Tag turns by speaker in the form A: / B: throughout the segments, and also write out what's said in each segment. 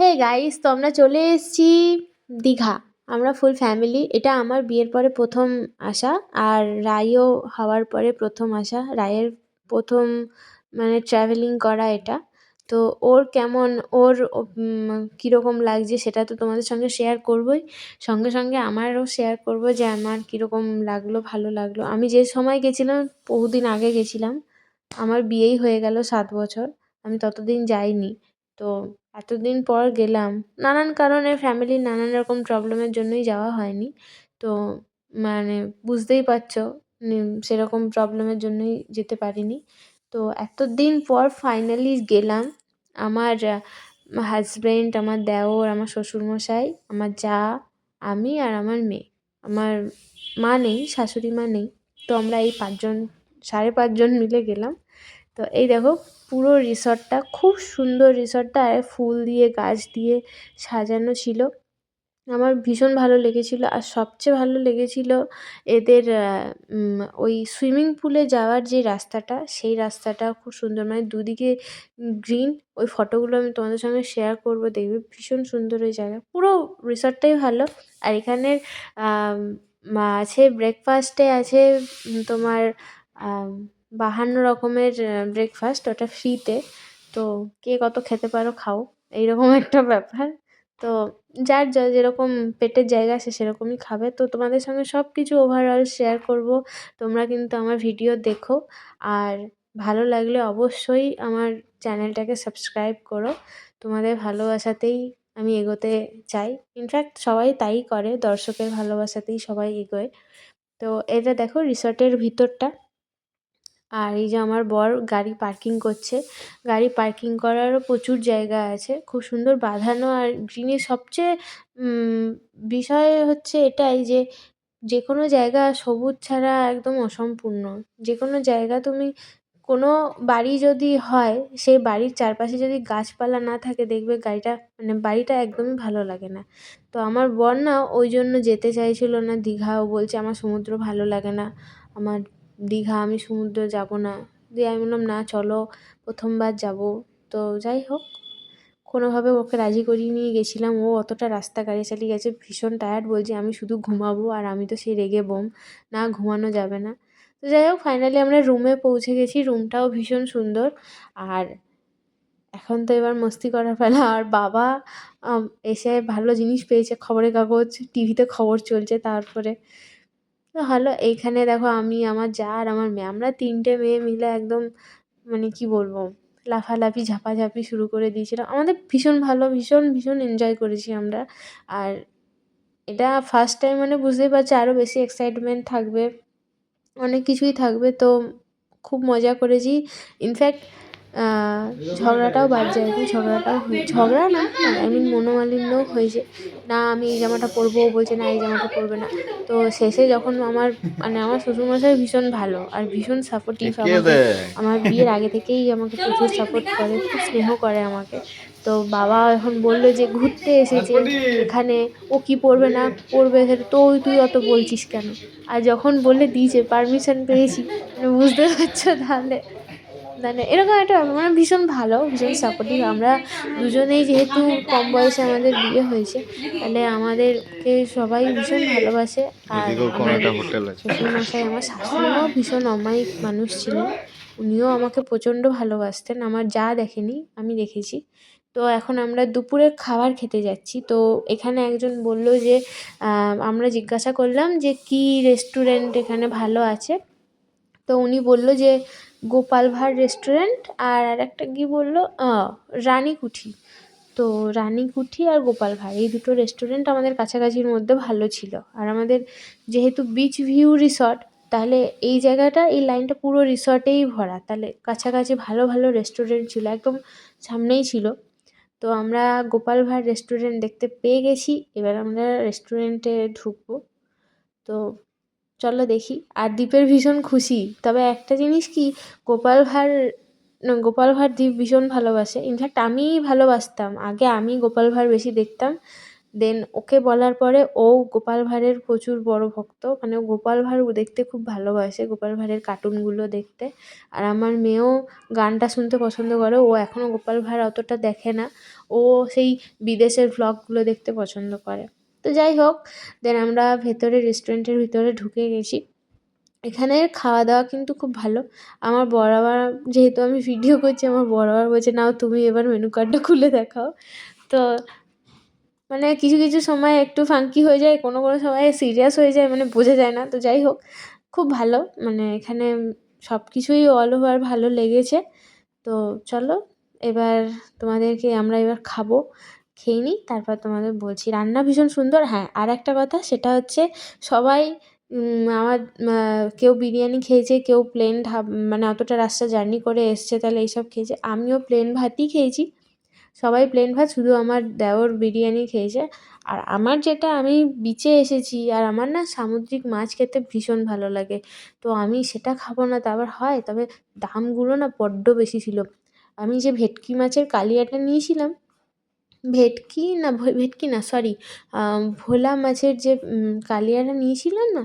A: Hey guys, তো আমরা চলে এসেছি দীঘা। আমরা ফুল ফ্যামিলি। এটা আমার বিয়ের পরে প্রথম আসা, আর রাইও হওয়ার পরে প্রথম আসা। রায়ের প্রথম মানে ট্রাভেলিং করা এটা। তো ওর কেমন, ওর কীরকম লাগছে সেটা তো তোমাদের সঙ্গে শেয়ার করবই। সঙ্গে সঙ্গে আমারও শেয়ার করব যে আমার কীরকম লাগলো, ভালো লাগলো। আমি যে সময় গেছিলাম বহুদিন আগে গেছিলাম, আমার বিয়েই হয়ে গেল 7 বছর। আমি ততদিন যাইনি। তো এতদিন পর গেলাম, নানান কারণে ফ্যামিলির নানান রকম প্রবলেমের জন্যই যাওয়া হয়নি। তো মানে বুঝতেই পারছো, সেরকম প্রবলেমের জন্যই যেতে পারিনি। তো এতদিন পর ফাইনালি গেলাম। আমার হাজব্যান্ড, আমার দেওর, আমার শ্বশুরমশাই, আমার জা, আমি আর আমার মেয়ে। আমার মা নেই, শাশুড়ি মা নেই। তো আমরা এই 5 জন, 5.5 জন মিলে গেলাম। তো এই দেখো পুরো রিসর্টটা, খুব সুন্দর রিসর্টটা, আর ফুল দিয়ে গাছ দিয়ে সাজানো ছিল। আমার ভীষণ ভালো লেগেছিলো। আর সবচেয়ে ভালো লেগেছিলো এদের ওই সুইমিং পুলে যাওয়ার যে রাস্তাটা, সেই রাস্তাটা খুব সুন্দর, মানে দুদিকে গ্রিন। ওই ফটোগুলো আমি তোমাদের সঙ্গে শেয়ার করবো, দেখবে ভীষণ সুন্দর ওই জায়গা। পুরো রিসর্টটাই ভালো। আর এখানের আছে ব্রেকফাস্টে আছে তোমার 52 রকমের ব্রেকফাস্ট, ওটা ফ্রিতে। তো কে কত খেতে পারো খাও, এইরকম একটা ব্যাপার। তো যার যেরকম পেটের জায়গা সে সেরকমই খাবে। তো তোমাদের সঙ্গে সব কিছু ওভারঅল শেয়ার করব। তোমরা কিন্তু আমার ভিডিও দেখো, আর ভালো লাগলে অবশ্যই আমার চ্যানেলটাকে সাবস্ক্রাইব করো। তোমাদের ভালোবাসাতেই আমি এগোতে চাই। ইনফ্যাক্ট সবাই তাই করে, দর্শকের ভালোবাসাতেই সবাই এগোয়। তো এটা দেখো রিসর্টের ভিতরটা। আর এই যে আমার বর গাড়ি পার্কিং করছে। গাড়ি পার্কিং করারও প্রচুর জায়গা আছে, খুব সুন্দর বাঁধানো। আর গ্রিনের সবচেয়ে বিষয় হচ্ছে এটাই যে, যে কোনো জায়গা সবুজ ছাড়া একদম অসম্পূর্ণ। যে কোনো জায়গা তুমি, কোনো বাড়ি যদি হয়, সেই বাড়ির চারপাশে যদি গাছপালা না থাকে, দেখবে বাড়িটা একদমই ভালো লাগে না। তো আমার বর না ওই জন্য যেতে চাইছিল না দীঘা। ও বলছে আমার সমুদ্র ভালো লাগে না, আমার দীঘা, আমি সমুদ্র যাব না। দিয়ে আমি বললাম না চলো, প্রথমবার যাব। তো যাই হোক, কোনোভাবে ওকে রাজি করিয়ে নিয়ে গেছিলাম। ও অতটা রাস্তা গাড়ি চালিয়ে গেছে, ভীষণ টায়ার্ড, বলছে আমি শুধু ঘুমাবো। আর আমি তো সেই রেগে বোম, না ঘুমানো যাবে না। তো যাই হোক, ফাইনালি আমরা রুমে পৌঁছে গেছি। রুমটাও ভীষণ সুন্দর। আর এখন তো এবার মস্তি করার পালা। আর বাবা এসে ভালো জিনিস পেয়েছে, খবরের কাগজ, টিভিতে খবর চলছে। তারপরে তো হলো, এইখানে দেখো আমি, আমার জা আর আমার মেয়ে, আমরা 3টে মেয়ে মিলে একদম মানে কি বলবো, লাফালাফি ঝাপাঝাপি শুরু করে দিয়েছিলাম। আমাদের ভীষণ ভালো, ভীষণ ভীষণ এনজয় করেছি আমরা। আর এটা ফার্স্ট টাইম মানে বুঝতেই পারছি, আরও বেশি এক্সাইটমেন্ট থাকবে, অনেক কিছুই থাকবে। তো খুব মজা করেছি। ইনফ্যাক্ট ঝগড়াটাও বাদ যায়নি। ঝগড়া না, আই মিন মনোমালিন্যও হয়েছে। না আমি এই জামাটা পরবো, ও বলছে না এই জামাটা পরবে না। তো শেষে যখন আমার শ্বশুরমশাই ভীষণ ভালো আর ভীষণ সাপোর্টিভ আমাকে। আমার বিয়ের আগে থেকেই আমাকে প্রচুর সাপোর্ট করে, খুব স্নেহ করে আমাকে। তো বাবা এখন বলল যে ঘুরতে এসেছে এখানে, ও কি পরবে না পরবে সেটা তো তুই অত বলছিস কেন। আর যখন বলে দিয়েছে, পারমিশন পেয়েছি, মানে বুঝতে পারছো তাহলে। মানে এরকম একটা ব্যাপার, মানে ভীষণ ভালো, ভীষণ সাপোর্টিভ। আমরা দুজনেই যেহেতু কম বয়সে আমাদের বিয়ে হয়েছে, তাহলে আমাদেরকে সবাই ভীষণ ভালোবাসে। আর আমার শ্বশুরমশাই, আমার শাশুড়িমাও ভীষণ অমায়িক মানুষ ছিলেন। উনিও আমাকে প্রচণ্ড ভালোবাসতেন। আমার যা দেখেনি, আমি দেখেছি। তো এখন আমরা দুপুরের খাবার খেতে যাচ্ছি। তো এখানে একজন বলল যে, আমরা জিজ্ঞাসা করলাম যে কী রেস্টুরেন্ট এখানে ভালো আছে। তো উনি বলল যে গোপাল ভাঁড় রেস্টুরেন্ট, আর আরেকটা কী বলল, রানীকুঠি। তো রানীকুঠি আর গোপাল ভাঁড়, এই দুটো রেস্টুরেন্ট আমাদের কাছাকাছির মধ্যে ভালো ছিল। আর আমাদের যেহেতু বিচ ভিউ রিসর্ট, তাহলে এই জায়গাটা, এই লাইনটা পুরো রিসর্টেই ভরা। তাহলে কাছাকাছি ভালো ভালো রেস্টুরেন্ট ছিল, একদম সামনেই ছিল। তো আমরা গোপাল ভাঁড় রেস্টুরেন্ট দেখতে পেয়ে গেছি। এবার আমরা রেস্টুরেন্টে ঢুকবো। তো চলো দেখি। আর দীপের ভীষণ খুশি। তবে একটা জিনিস কি, গোপাল ভাঁড় দীপ ভীষণ ভালোবাসে। ইনফ্যাক্ট আমিই ভালোবাসতাম আগে, আমি গোপাল ভাঁড় বেশি দেখতাম। দেন ওকে বলার পরে ও গোপাল ভাঁড়ের প্রচুর বড় ভক্ত, মানে ও গোপাল ভাঁড় দেখতে খুব ভালোবাসে, গোপাল ভাঁড়ের কার্টুনগুলো দেখতে। আর আমার মেয়েও গানটা শুনতে পছন্দ করে, ও এখনও গোপাল ভাঁড় অতটা দেখে না, ও সেই বিদেশের ভ্লগগুলো দেখতে পছন্দ করে। তো যাই হোক, দেন আমরা ভেতরে রেস্টুরেন্টের ভিতরে ঢুকে গেছি। এখানের খাওয়া দাওয়া কিন্তু খুব ভালো। আমার বর আবার, যেহেতু আমি ভিডিও করছি, আমার বর আবার বলছে নাও তুমি এবার মেনু কার্ডটা খুলে দেখাও। তো মানে কিছু কিছু সময় একটু ফাঙ্কি হয়ে যায়, কোনো কোনো সময় সিরিয়াস হয়ে যায়, মানে বোঝা যায় না। তো যাই হোক, খুব ভালো, মানে এখানে সব কিছুই অল ওভার ভালো লেগেছে। তো চলো এবার তোমাদেরকে আমরা এবার খাবো, খেয়ে নিই, তারপর তোমাদের বলছি। রান্না ভীষণ সুন্দর। হ্যাঁ, আর একটা কথা, সেটা হচ্ছে সবাই আমার কেউ বিরিয়ানি খেয়েছে, কেউ প্লেন মানে অতটা রাস্তা জার্নি করে এসছে, তাহলে এইসব খেয়েছে। আমিও প্লেন ভাতই খেয়েছি, সবাই প্লেন ভাত, শুধু আমার দেওর বিরিয়ানি খেয়েছে। আর আমার যেটা, আমি বিচে এসেছি, আর আমার না সামুদ্রিক মাছ খেতে ভীষণ ভালো লাগে, তো আমি সেটা খাবো না তা আবার হয়? তবে দামগুলো না বড্ড বেশি ছিল। আমি যে ভেটকি মাছের কালিয়াটা নিয়েছিলাম, ভেটকি না, সরি, ভোলা মাছের যে কালিয়াটা নিয়েছিলাম না,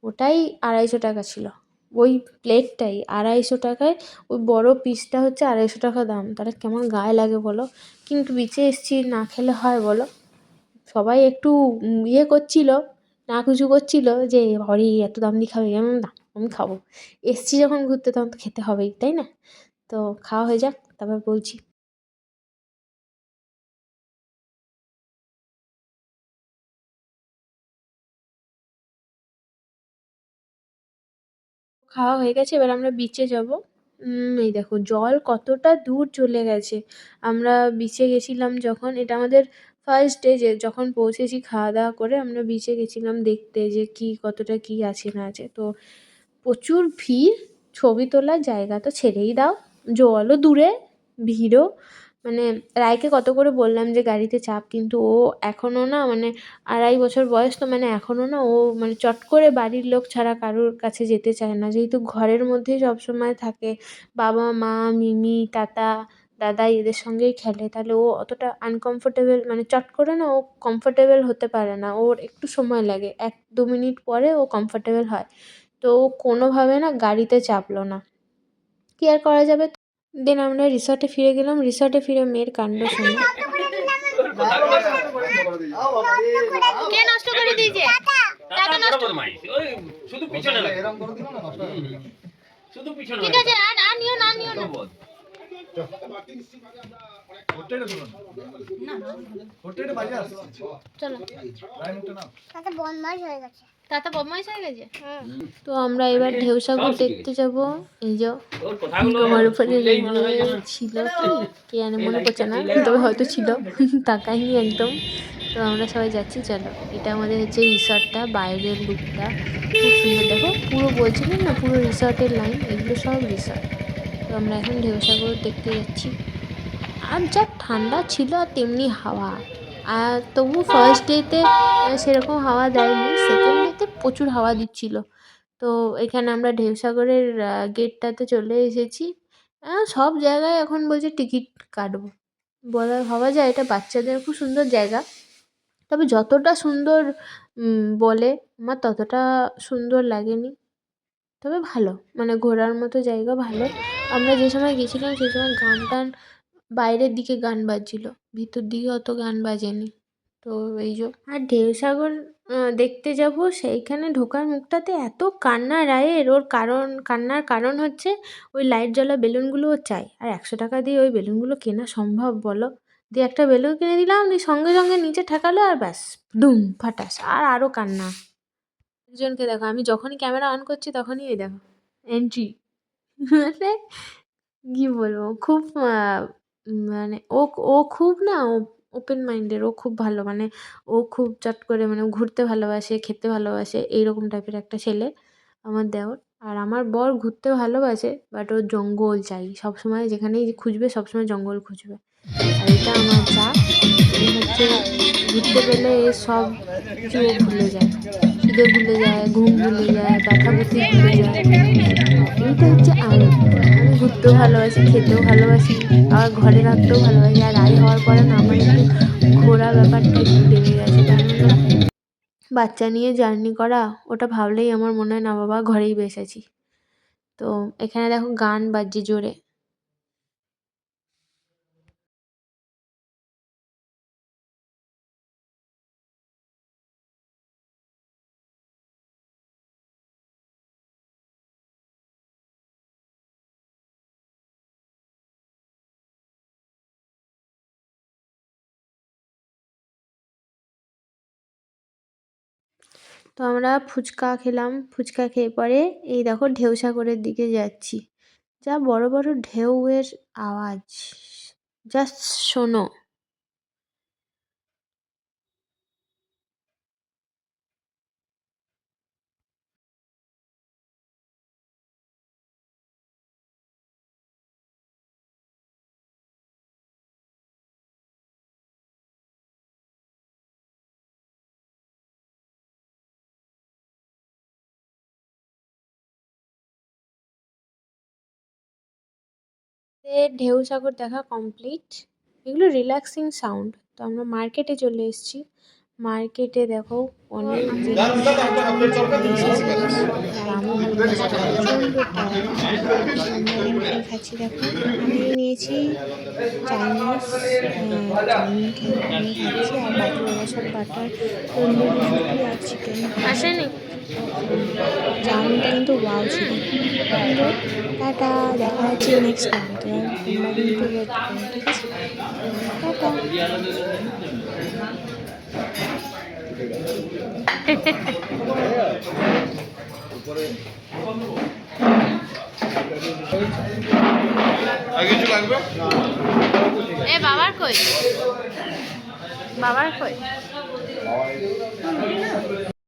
A: ওটাই 250 টাকা ছিল। ওই প্লেটটাই 250 টাকায়, ওই বড় পিসটা হচ্ছে 250 টাকা দাম। তাহলে কেমন গায়ে লাগে বলো? কিন্তু বিচে এসছি, না খেলে হয় বলো? সবাই একটু ইয়ে করছিল, নাকুচু করছিল যে বাবারে এত দাম দিয়ে খাবে, আমি না, আমি খাবো। এসছি যখন ঘুরতে, তখন তো খেতে হবেই, তাই না? তো খাওয়া হয়ে যাক, তারপর বলছি। খাওয়া হয়ে গেছে, এবার আমরা বিচে যাব। এই দেখো জল কতটা দূর চলে গেছে। আমরা বিচে গেছিলাম যখন, এটা আমাদের ফার্স্ট ডে, যে যখন পৌঁছেছি খাওয়া দাওয়া করে আমরা বিচে গেছিলাম দেখতে যে কি কতটা কি আছে না আছে। তো প্রচুর ভিড়, ছবি তোলার জায়গা তো ছেড়েই দাও, জলও দূরে, ভিড়ও। মানে রায়কে কত করে বললাম যে গাড়িতে চাপ, কিন্তু ও এখনও না, মানে 2.5 বছর বয়স তো, মানে এখনও না ও, মানে চট করে বাড়ির লোক ছাড়া কারোর কাছে যেতে চায় না, যেহেতু ঘরের মধ্যেই সবসময় থাকে, বাবা মা মিমি টাটা দাদা এদের সঙ্গেই খেলে, তাহলে ও অতটা আনকমফোর্টেবল, মানে চট করে না ও কমফোর্টেবল হতে পারে না, ওর একটু সময় লাগে, 1-2 মিনিট পরে ও কমফোর্টেবল হয়। তো ও কোনোভাবে না গাড়িতে চাপলো না, কি আর করা যাবে। দেন আমরা রিসর্টে ফিরে গেলাম, রিসর্টে ফিরে মেয়ের কাণ্ড শোনো। কে নষ্ট করে দিয়েছে? টাকা নষ্ট। ঠিক আছে, আর নিও না, নিও না। চলো, তাতা বদমাইশ হয়ে গেছে। তো আমরা এবার ঢেউসাগর দেখতে যাব। এই যে আমার উপরে রেগে ছিল, কি জানে মনে পড়ছে না, তবে হয়তো ছিল, তাকাইনি একদম। তো আমরা সবাই যাচ্ছি, চলো। এটা আমাদের হচ্ছে রিসর্টটা, বাইরের লুকটা খুব সুন্দর, দেখো পুরো বলছিলাম না, পুরো রিসর্টের লাইন, এগুলো সব রিসর্ট। তো আমরা এখন ঢেউসাগর দেখতে যাচ্ছি। আর যা ঠান্ডা ছিল, আর তেমনি হাওয়া। আর তবু ফার্স্ট ডেতে সেরকম হাওয়া দেয়নি, সেকেন্ড ডেতে প্রচুর হাওয়া দিচ্ছিল। তো এখানে আমরা ঢেউসাগরের গেটটাতে চলে এসেছি। সব জায়গায় এখন বলছে টিকিট কাটবো, ভাবা যায় এটা বাচ্চাদের খুব সুন্দর জায়গা, তবে যতটা সুন্দর বলে, আমার ততটা সুন্দর লাগেনি, তবে ভালো, মানে ঘোরার মতো জায়গা ভালো। আমরা যে সময় গেছিলাম সেই সময় গান টান, বাইরের দিকে গান বাজছিল, ভিতর দিকে অত গান বাজেনি। তো এই যে, আর ঢেউসাগর দেখতে যাব, সেইখানে ঢোকার মুখটাতে এত কান্না রায়ের, ওর কারণ, কান্নার কারণ হচ্ছে ওই লাইট জ্বলা বেলুনগুলো ও চাই, আর 100 টাকা দিয়ে ওই বেলুনগুলো কেনা সম্ভব বলো? দিয়ে একটা বেলুন কিনে দিলাম, দিয়ে সঙ্গে সঙ্গে নিচে ঠেকালো, আর ব্যাস দুম ফাটাস, আর আরও কান্না। একজনকে দেখো, আমি যখনই ক্যামেরা অন করছি তখনই এই দেখো এন্ট্রি, মানে কি বলবো, খুব মানে ও খুব না, ওপেন মাইন্ডের, ও খুব ভালো, মানে ও খুব চট করে, মানে ঘুরতে ভালোবাসে, খেতে ভালোবাসে, এইরকম টাইপের একটা ছেলে আমার দেওর। আর আমার বর ঘুরতে ভালোবাসে, বাট ওর জঙ্গল চাই সবসময়, যেখানেই খুঁজবে সবসময় জঙ্গল খুঁজবে। আর এটা আমার যা, এ হচ্ছে ঘুরতে পেলে এ সব কিছু ও ভুলে যায়, খিদে ভুলে যায়, ঘুম ভুলে যায়, ব্যথা বুদ্ধি ভুলে যায়। এইটা হচ্ছে আমি ঘুরতেও ভালোবাসি, খেতেও ভালোবাসি, আর ঘরে রাখতেও ভালোবাসি। আর রাই হওয়ার পরে না আমার একটু ঘোরা ব্যাপারটা একটু বেড়ে গেছে। বাচ্চা নিয়ে জার্নি করা, ওটা ভাবলেই আমার মনে হয় না বাবা ঘরেই বেশ আছি। তো এখানে দেখো গান বাজছে জোরে। তো আমরা ফুচকা খেলাম, ফুচকা খেয়ে পরে এই দেখো ঢেউসাগরের দিকে যাচ্ছি। যা বড় বড় ঢেউয়ের আওয়াজ, জাস্ট শোনো। ঢেউসাগর দেখা কমপ্লিট। এগুলো রিল্যাক্সিং সাউন্ড। তো আমরা মার্কেটে চলে এসেছি। মার্কেটে দেখো অনেক জিনিস নিয়ে এসেছি। দামও ভালোবাসছে, প্রচণ্ড টায়ার্ড। আমরা এখানে কী খাচ্ছি দেখো। আমি নিয়েছি চাইনিজ, চাউমিন খাচ্ছি, আর বাকি ওরা সব বাটার তন্দুরি রুটি আর চিকেন আসেনি। চাউমিনটা কিন্তু ওয়াও ছিল। কিন্তু টাটা, দেখা যাচ্ছে নেক্সট টাইমতে। আর তোমরা কিন্তু ওয়েট করো, ঠিক আছে? টাটা। এ বাবার কই, বাবার কই?